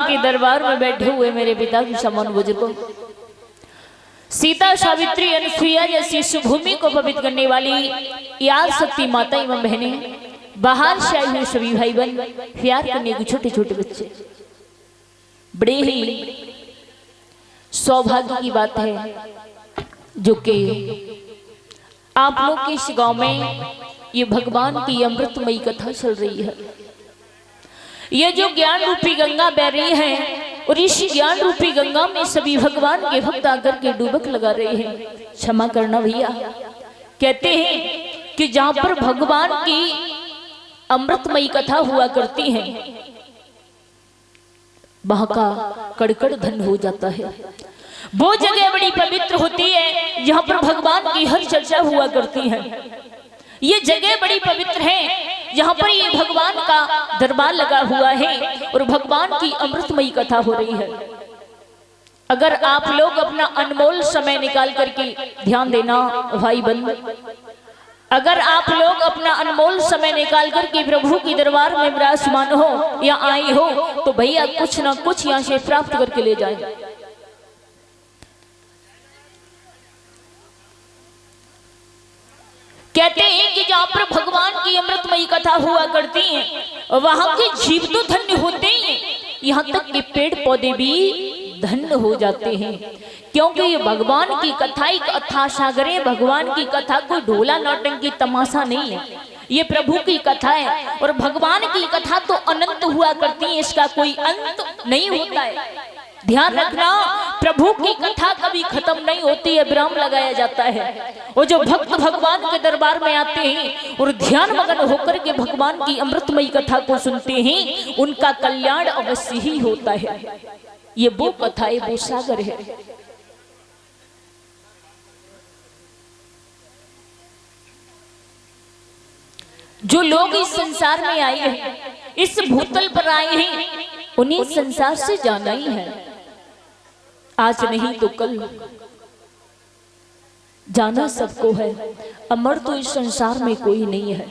के दरबार में बैठे हुए मेरे पिता की समान बुजुर्गों, सीता, सावित्री, अनुसुईया जैसी सुभूमि को पवित्र करने वाली याद शक्ति माता एवं बहनें, बाहर से आए हुए सभी भाई बहन, प्यार करने के छोटे छोटे बच्चे, बड़े ही सौभाग्य की बात है जो कि आप लोग के इस गांव में ये भगवान की अमृतमयी कथा चल रही है। ये जो ज्ञान रूपी गंगा बह रही है और इस ज्ञान रूपी गंगा में सभी भगवान के भक्त आकर के डुबक लगा रहे हैं। क्षमा करना भैया, कहते हैं कि जहां पर भगवान की अमृतमयी कथा हुआ करती है वहां का कड़कड़ धन हो जाता है। वो जगह बड़ी पवित्र होती है जहां पर भगवान की हर चर्चा हुआ करती है। ये जगह बड़ी पवित्र है जहां पर ये भगवान का दरबार लगा हुआ है और भगवान की अमृतमयी कथा हो रही है। अगर आप लोग अपना अनमोल समय निकाल करके ध्यान देना भाई बंद, अगर आप लोग अपना अनमोल समय निकाल करके प्रभु के दरबार में विराजमान हो या आए हो तो भैया कुछ ना कुछ यहाँ से प्राप्त करके ले जाए। कहते हैं कि जहां पर भगवान की अमृतमयी कथा हुआ करती है वहां के जीव तो धन्य होते हैं, यहाँ तक कि पेड़ पौधे भी धन्य हो जाते हैं, क्योंकि ये भगवान की कथा एक अथाह सागर है। भगवान की कथा कोई ढोला नौटंकी तमाशा नहीं है, ये प्रभु की कथा है और भगवान की कथा तो अनंत हुआ करती है, इसका कोई अंत नहीं होता है। ध्यान रखना, प्रभु की कथा कभी खत्म नहीं होती है, विराम लगाया जाता है। वो जो भक्त भगवान के दरबार में आते हैं और ध्यान मगन होकर के भगवान की अमृतमयी कथा को सुनते हैं उनका कल्याण अवश्य ही होता है। ये वो कथा है, वो सागर है। जो लोग इस संसार में आए हैं, इस भूतल पर आए हैं, उन्हें संसार से जाना ही है। आज नहीं तो कल जाना सबको है, अमर तो इस संसार में कोई नहीं है।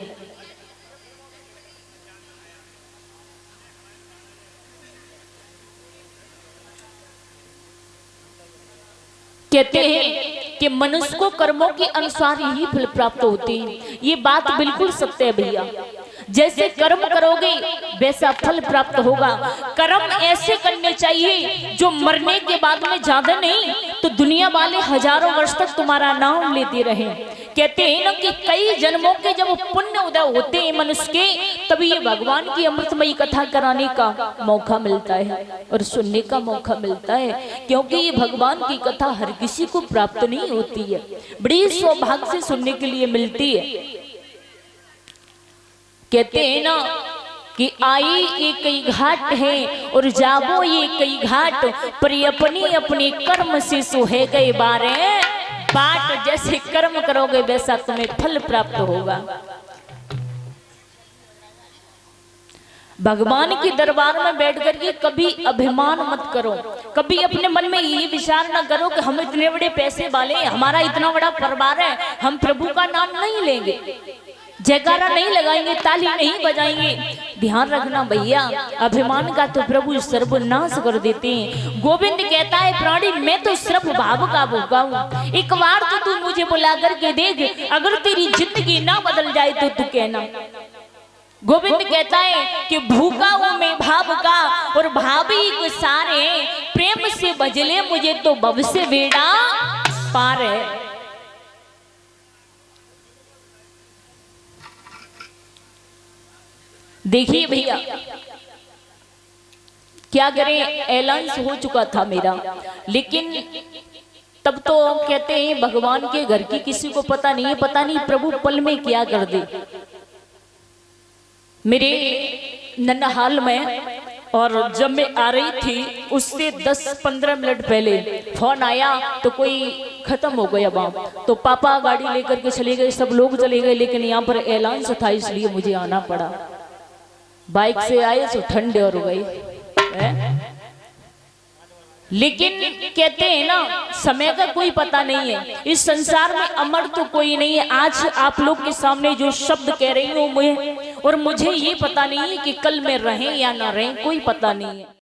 कहते हैं कि मनुष्य को कर्मों के अनुसार ही फल प्राप्त होते हैं। ये बात बिल्कुल सत्य है भैया, जैसे कर्म करोगे वैसा फल प्राप्त होगा। कर्म ऐसे करने चाहिए जो मरने के बाद में ज्यादा नहीं तो दुनिया वाले हजारों वर्ष तक तुम्हारा नाम लेते रहे। कहते हैं ना कि कई जन्मों के जब पुण्य उदय होते हैं मनुष्य के, तभी ये भगवान की अमृतमयी कथा कराने का मौका मिलता है और सुनने का मौका मिलता है, क्योंकि ये भगवान की कथा हर किसी को प्राप्त नहीं होती है, बड़ी सौभाग्य से सुनने के लिए मिलती है। कहते हैं ना कि आई ये कई घाट है और जाबो ये कई घाट, पर अपनी अपने कर्म से सोहे गए बारे बाट। जैसे कर्म करोगे वैसा तुम्हें फल प्राप्त होगा। भगवान के दरबार में बैठ करके कभी अभिमान मत करो, कभी अपने मन में ये विचार ना करो कि हम इतने बड़े पैसे वाले हैं, हमारा इतना बड़ा परिवार है, हम प्रभु का नाम नहीं लेंगे, जयकारा नहीं लगाएंगे, ताली नहीं बजाएंगे। ध्यान रखना भैया, अभिमान का तो प्रभु सर्वनाश कर देते हैं। गोविंद कहता है प्राणी मैं तो सर्व भाव का भोगा हूँ, एक बार तो तू मुझे बुला करके देख, अगर तेरी जिंदगी ना बदल जाए तो तू कहना। गोविंद कहता है कि भूखा हूँ मैं भाव का और भावी को सारे, प्रेम से बजले मुझे तो भव से बेड़ा पार है। देखिए भैया क्या करें, ऐलान हो चुका था मेरा, लेकिन तब तो कहते हैं भगवान के घर की किसी को पता नहीं है, पता नहीं प्रभु पल में क्या कर दे। मेरे नन्हाल में और जब मैं आ रही थी उससे 10-15 मिनट पहले फोन आया तो कोई खत्म हो गया वहां, तो पापा गाड़ी लेकर के चले गए, सब लोग चले गए, लेकिन यहाँ पर ऐलान था इसलिए मुझे आना पड़ा। बाइक से आए तो ठंडे और हो गई, लेकिन कहते हैं ना समय का कोई पता नहीं है, इस संसार में अमर तो कोई नहीं है। आज आप लोग के सामने जो शब्द कह रही हूँ मैं, और मुझे ये पता नहीं है कि कल में रहें या ना रहें, कोई पता नहीं है।